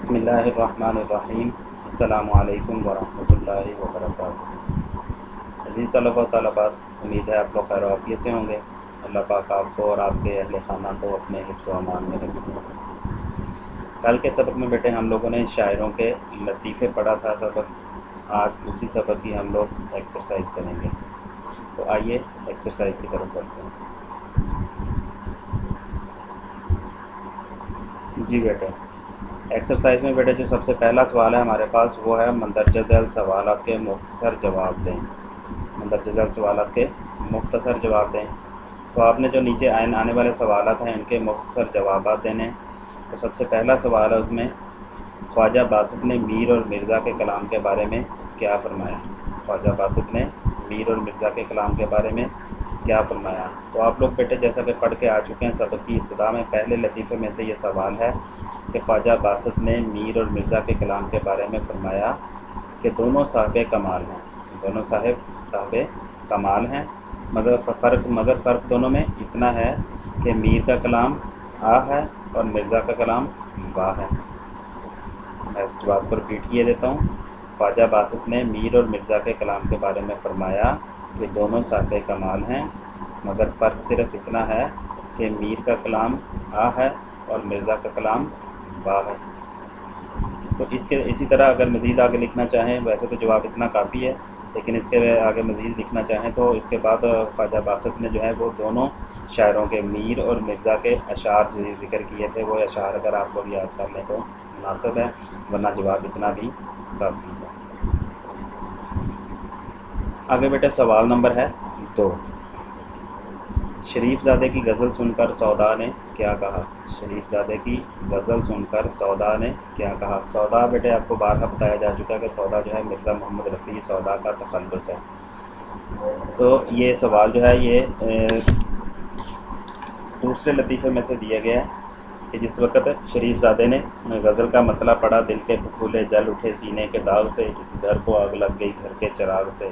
بسم اللہ الرحمن الرحیم۔ السلام علیکم ورحمۃ اللہ وبرکاتہ۔ عزیز طلبہ و طالبات، امید ہے آپ لوگ خیر و عافیت سے ہوں گے۔ اللہ پاک آپ کو اور آپ کے اہل خانہ کو اپنے حفظ و امان میں رکھیں۔ کل کے سبق میں بیٹے ہم لوگوں نے شاعروں کے لطیفے پڑھا تھا سبق، آج اسی سبق کی ہم لوگ ایکسرسائز کریں گے۔ تو آئیے ایکسرسائز کی طرف بڑھتے ہیں۔ جی بیٹے، ایکسرسائز میں بیٹے جو سب سے پہلا سوال ہے ہمارے پاس وہ ہے مندرجہ ذیل سوالات کے مختصر جواب دیں۔ مندرجہ ذیل سوالات کے مختصر جواب دیں۔ تو آپ نے جو نیچے آنے والے سوالات ہیں ان کے مختصر جوابات دینے۔ تو سب سے پہلا سوال ہے اس میں، خواجہ باسط نے میر اور مرزا کے کلام کے بارے میں کیا فرمایا؟ خواجہ باسط نے میر اور مرزا کے کلام کے بارے میں کیا فرمایا؟ تو آپ لوگ بیٹے جیسا کہ پڑھ کے آ چکے ہیں سبق کی ابتدا میں، پہلے لطیفے میں سے یہ سوال ہے کہ خواجہ باسط نے میر اور مرزا کے کلام کے بارے میں فرمایا کہ دونوں صاحب کمال ہیں، دونوں صاحب کمال ہیں، مگر فرق دونوں میں اتنا ہے کہ میر کا کلام آ ہے اور مرزا کا کلام وا ہے۔ میں اس جواب کو رپیٹ کیے دیتا ہوں۔ خواجہ باسط نے میر اور مرزا کے کلام کے بارے میں فرمایا کہ دونوں صاحب کمال ہیں، مگر فرق صرف اتنا ہے کہ میر کا کلام آ ہے اور مرزا کا کلام وا ہے۔ تو اسی طرح اگر مزید آگے لکھنا چاہیں، ویسے تو جواب اتنا کافی ہے، لیکن اس کے آگے مزید لکھنا چاہیں تو اس کے بعد خواجہ باسط نے جو ہے وہ دونوں شاعروں کے میر اور مرزا کے اشعار ذکر کیے تھے۔ وہ اشعار اگر آپ لوگ یاد کر لیں تو مناسب ہے، ورنہ جواب اتنا بھی کافی ہے۔ آگے بیٹے سوال نمبر ہے 2۔ شریف زادے کی غزل سن کر سودا نے کیا کہا؟ شریف زادے کی غزل سن کر سودا نے کیا کہا؟ سودا بیٹے آپ کو بارہا بتایا جا چکا ہے کہ سودا جو ہے مرزا محمد رفیع سودا کا تخلص ہے۔ تو یہ سوال جو ہے یہ دوسرے لطیفے میں سے دیا گیا ہے کہ جس وقت شریف زادے نے غزل کا مطلب پڑھا، دل کے پھولے جل اٹھے سینے کے داغ سے، اس گھر کو آگ لگ گئی گھر کے چراغ سے۔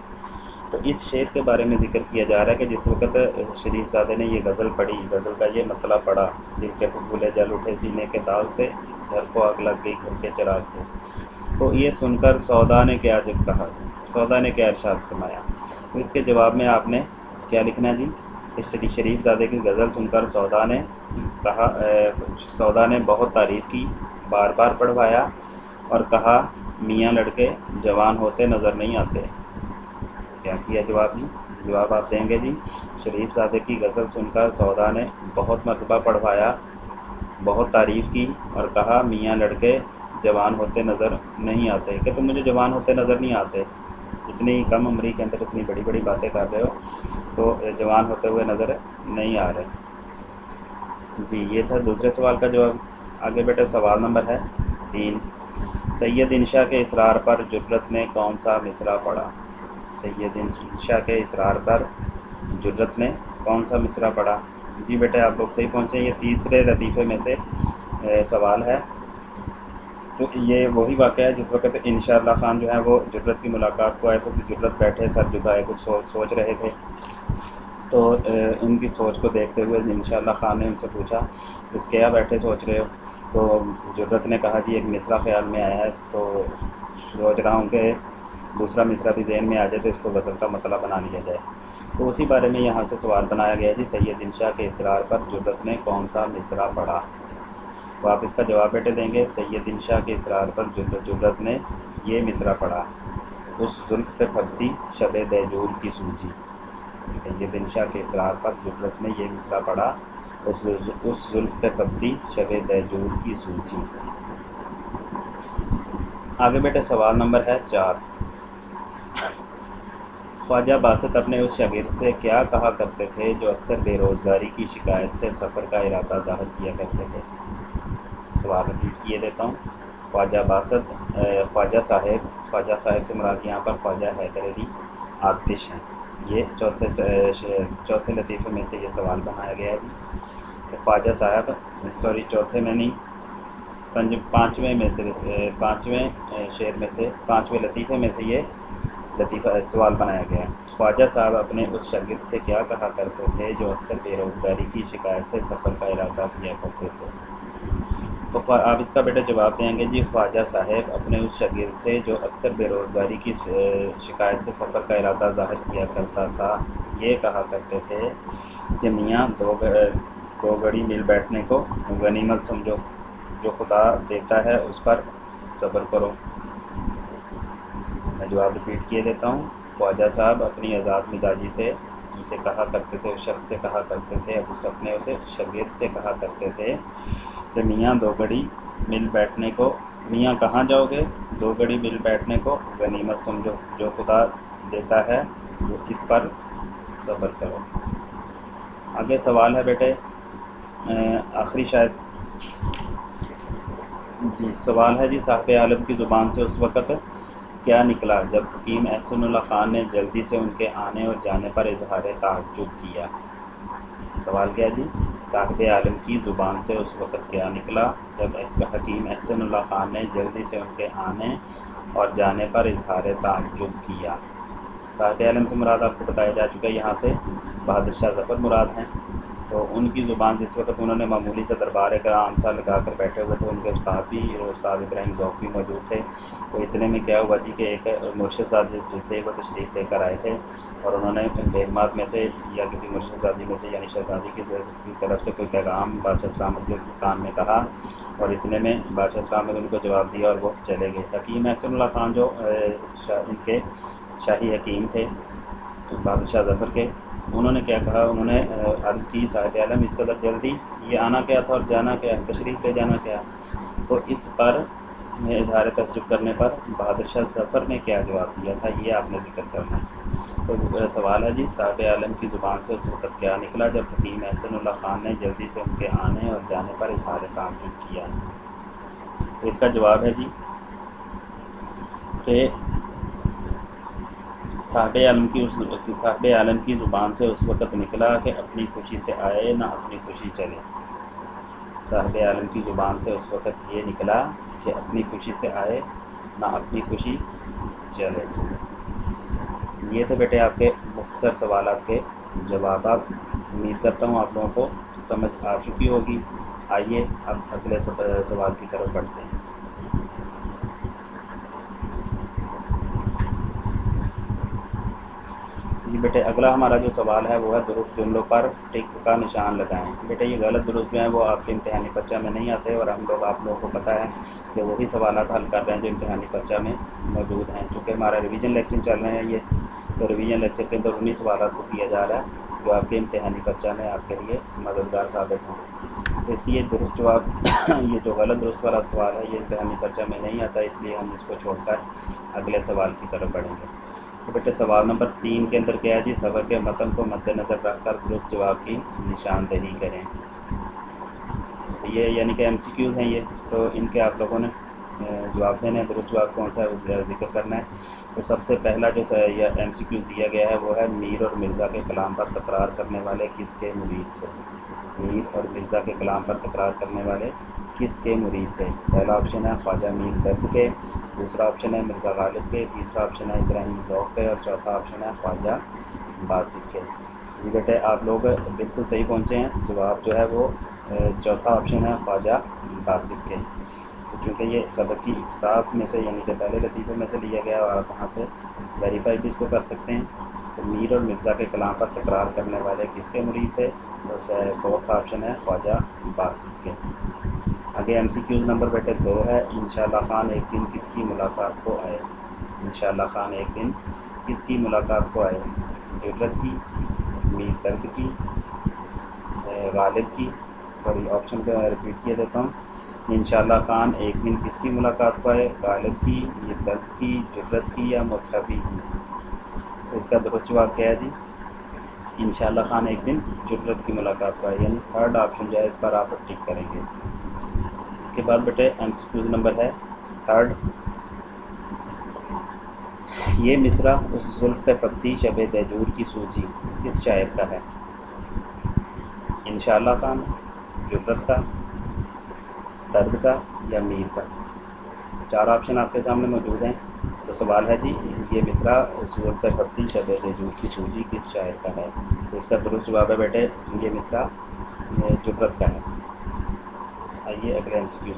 تو اس شعر کے بارے میں ذکر کیا جا رہا ہے کہ جس وقت شریف زادے نے یہ غزل پڑھی، غزل کا یہ مطلب پڑھا، دل کے پھولے جل اٹھے سینے کے داغ سے، اس گھر کو آگ لگ گئی گھر کے چراغ سے، تو یہ سن کر سودا نے کیا جب کہا، سودا نے کیا ارشاد فرمایا؟ تو اس کے جواب میں آپ نے کیا لکھنا ہے جی؟ اس شریف زادے کی غزل سن کر سودا نے کہا، سودا نے بہت تعریف کی، بار بار پڑھوایا اور کہا میاں لڑکے جوان ہوتے نظر نہیں آتے۔ کیا کیا جواب جی؟ جواب آپ دیں گے جی، شریف زادے کی غزل سن کر سودا نے بہت مرتبہ پڑھوایا، بہت تعریف کی اور کہا میاں لڑکے جوان ہوتے نظر نہیں آتے، کہ تم مجھے جوان ہوتے نظر نہیں آتے، اتنی کم عمری کے اندر اتنی بڑی بڑی باتیں کر رہے ہو تو جوان ہوتے ہوئے نظر نہیں آ رہے۔ جی یہ تھا دوسرے سوال کا جواب۔ آگے بیٹا سوال نمبر ہے 3۔ سید انشا کے اصرار پر جرت نے کون سا مصرع پڑھا؟ سید انشا کے اصرار پر جرت نے کون سا مصرع پڑھا؟ جی بیٹے آپ لوگ صحیح پہنچے، یہ تیسرے لطیفے میں سے سوال ہے۔ تو یہ وہی واقعہ ہے جس وقت انشاء اللہ خان جو ہے وہ جرت کی ملاقات کو آئے تو جرت بیٹھے سر جھکائے کچھ سوچ رہے تھے، تو ان کی سوچ کو دیکھتے ہوئے انشاء اللہ خان نے ان سے پوچھا اس کیا بیٹھے سوچ رہے ہو؟ تو جرت نے کہا جی ایک مصرع خیال میں آیا ہے، تو سوچ رہا ہوں کہ دوسرا مصرع بھی ذہن میں آ جائے تو اس کو غزل کا مطلب بنا لیا جائے۔ تو اسی بارے میں یہاں سے سوال بنایا گیا جی، سید انشا کے اصرار پر جرت نے کون سا مصرع پڑھا؟ تو آپ اس کا جواب بیٹے دیں گے، سید انشا کے اصرار پر جرت نے یہ مصرع پڑھا، اس زلف پہ پھبتی شب دیجور کی سوجی۔ سید انشا کے اصرار پر جرت نے یہ مصرع پڑھا، اس زلف پہ پھبتی شب دیجور کی سوجی۔ آگے بیٹے سوال نمبر ہے 4۔ خواجہ باسط اپنے اس شاگرد سے کیا کہا کرتے تھے جو اکثر بے روزگاری کی شکایت سے سفر کا ارادہ ظاہر کیا کرتے تھے؟ سوال رپیٹ کیے دیتا ہوں۔ خواجہ باسط خواجہ صاحب سے مراد یہاں پر خواجہ حیدر علی آتش ہیں۔ یہ چوتھے لطیفے میں سے یہ سوال بنایا گیا ہے کہ خواجہ صاحب چوتھے میں نہیں، پانچویں شعر میں سے پانچویں لطیفے میں سے یہ لطیفہ سوال بنایا گیا ہے۔ خواجہ صاحب اپنے اس شاگرد سے کیا کہا کرتے تھے جو اکثر بے روزگاری کی شکایت سے سفر کا ارادہ کیا کرتے تھے؟ تو آپ اس کا بیٹا جواب دیں گے جی خواجہ صاحب اپنے اس شاگرد سے جو اکثر بے روزگاری کی شکایت سے سفر کا ارادہ ظاہر کیا کرتا تھا یہ کہا کرتے تھے کہ میاں دو گھڑی مل بیٹھنے کو غنیمت سمجھو، جو خدا دیتا ہے اس پر صبر کرو۔ میں جواب ریپیٹ کیے دیتا ہوں۔ خواجہ صاحب اپنی آزاد مزاجی سے اسے کہا کرتے تھے، اس شخص سے کہا کرتے تھے، اب اس اپنے اسے شاگرد سے کہا کرتے تھے کہ میاں دو گھڑی مل بیٹھنے کو، میاں کہاں جاؤ گے؟ دو گھڑی مل بیٹھنے کو غنیمت سمجھو، جو خدا دیتا ہے وہ اس پر صبر کرو۔ آگے سوال ہے بیٹے آخری شاید جی سوال ہے جی صاحب عالم کی زبان سے اس وقت کیا نکلا جب حکیم احسن اللہ خان نے جلدی سے ان کے آنے اور جانے پر اظہار تعجب کیا؟ سوال کیا جی صاحب عالم کی زبان سے اس وقت کیا نکلا جب حکیم احسن اللہ خان نے جلدی سے ان کے آنے اور جانے پر اظہار تعجب کیا؟ صاحب عالم سے مراد آپ کو بتایا جا چکا ہے، یہاں سے بہادر شاہ ظفر مراد ہیں۔ تو ان کی زبان جس وقت انہوں نے معمولی سے دربار کا عام سا لگا کر بیٹھے ہوئے تھے، ان کے استاد بھی استاد ابراہیم ذوق بھی موجود تھے۔ تو اتنے میں کیا ہوا جی کہ ایک مرشد زادی جو تھے وہ تشریف لے کر آئے تھے اور انہوں نے بیگمات میں سے یا کسی مرشد زادی میں سے یعنی شہزادی کی طرف سے کوئی پیغام بادشاہ سلامت کے کان میں کہا، اور اتنے میں بادشاہ سلامت ان کو جواب دیا اور وہ چلے گئے۔ حکیم احسن اللہ خان جو ان کے شاہی حکیم تھے بہادر شاہ ظفر کے، انہوں نے کیا کہا، انہوں نے عرض کی صاحب عالم اس قدر جلدی، یہ آنا کیا تھا اور جانا کیا، تشریف لے جانا کیا؟ تو اس پر اظہار تعجب کرنے پر بہادر شاہ ظفر نے کیا جواب دیا تھا، یہ آپ نے ذکر کرنا ہے۔ تو سوال ہے جی صاحب عالم کی زبان سے اس وقت کیا نکلا جب حکیم احسن اللہ خان نے جلدی سے ان کے آنے اور جانے پر اظہار تعجب کیا؟ تو اس کا جواب ہے جی کہ صاحب عالم کی زبان سے اس وقت نکلا کہ اپنی خوشی سے آئے نہ اپنی خوشی چلے۔ صاحب عالم کی زبان سے اس وقت یہ نکلا کہ اپنی خوشی سے آئے نہ اپنی خوشی چلے۔ یہ تھے بیٹے آپ کے مختصر سوالات کے جوابات۔ امید کرتا ہوں آپ لوگوں کو سمجھ آ چکی ہوگی۔ آئیے اب اگلے سوال کی طرف بڑھتے ہیں۔ جی بیٹے اگلا ہمارا جو سوال ہے وہ ہے درست جملوں پر ٹک کا نشان لگائیں۔ بیٹے یہ غلط درست جو ہیں وہ آپ کے امتحانی پرچہ میں نہیں آتے، اور ہم لوگ آپ لوگوں کو پتہ ہے کہ وہی سوالات حل کر رہے ہیں جو امتحانی پرچہ میں موجود ہیں۔ چونکہ ہمارا ریویژن لیکچر چل رہے ہیں یہ، تو ریویژن لیکچر کے اندر انہی سوالات کو کیا جا رہا ہے جو آپ کے امتحانی پرچہ میں آپ کے لیے مددگار ثابت ہوں۔ تو اس لیے درست جواب یہ جو غلط درست والا سوال ہے یہ امتحانی پرچہ میں نہیں آتا، اس لیے ہم اس کو چھوڑ کر اگلے سوال کی طرف بڑھیں گے۔ تو بیٹے سوال نمبر 3 کے اندر کیا ہے جی سبق کے متن کو مد نظر رکھ کر درست جواب کی نشاندہی کریں۔ یہ یعنی کہ MCQs ہیں یہ، تو ان کے آپ لوگوں نے جواب دینے ہیں، درست جواب کون سا ہے ذکر کرنا ہے۔ تو سب سے پہلا جو MCQ دیا گیا ہے وہ ہے میر اور مرزا کے کلام پر تکرار کرنے والے کس کے مرید تھے؟ میر اور مرزا کے کلام پر تکرار کرنے والے کس کے مرید تھے؟ پہلا آپشن ہے خواجہ میر درد کے، دوسرا آپشن ہے مرزا غالب کے، تیسرا آپشن ہے ابراہیم ذوق کے، اور چوتھا آپشن ہے خواجہ باسط کے۔ جی بیٹے آپ لوگ بالکل صحیح پہنچے ہیں، جواب جو ہے وہ چوتھا آپشن ہے خواجہ باسط کے۔ تو چونکہ یہ سبق کی ابتداء میں سے یعنی کہ پہلے لطیفے میں سے لیا گیا اور آپ وہاں سے ویریفائی بھی اس کو کر سکتے ہیں۔ تو میر اور مرزا کے کلام پر تکرار کرنے والے کس کے مرید تھے؟ بس فورتھ آپشن ہے خواجہ باسط کے۔ آگے MCQ نمبر بیٹے 2 ہے انشاءاللہ خان ایک دن کس کی ملاقات کو آئے؟ انشاءاللہ خان ایک دن کس کی ملاقات کو آئے؟ جرت کی، میر درد کی، غالب کی، سوری آپشن کا ریپیٹ کیا دیتا ہوں۔ انشاءاللہ خان ایک دن کس کی ملاقات کو آئے؟ غالب کی، میر درد کی، جرت کی یا مصحفی کی؟ تو اس کا درست جواب کیا ہے جی انشاءاللہ خان ایک دن جرت کی ملاقات کو آئے، یعنی تھرڈ آپشن جو ہے اس پر آپ ٹک کریں گے۔ اس کے بعد بیٹے MCQ نمبر ہے 3 یہ مصرع اس زلف پہ پکتی شب دہجور کی سوجی کس شاعر کا ہے؟ انشاءاللہ خان، جرت کا، درد کا یا میر کا؟ 4 آپشن آپ کے سامنے موجود ہیں۔ تو سوال ہے جی یہ مصرع اس زلف پہ پکتی شب دہجور کی سوجی کس شاعر کا ہے؟ تو اس کا درست جواب ہے بیٹے یہ مصرع جرت کا ہے۔ آئیے اگلے MCQ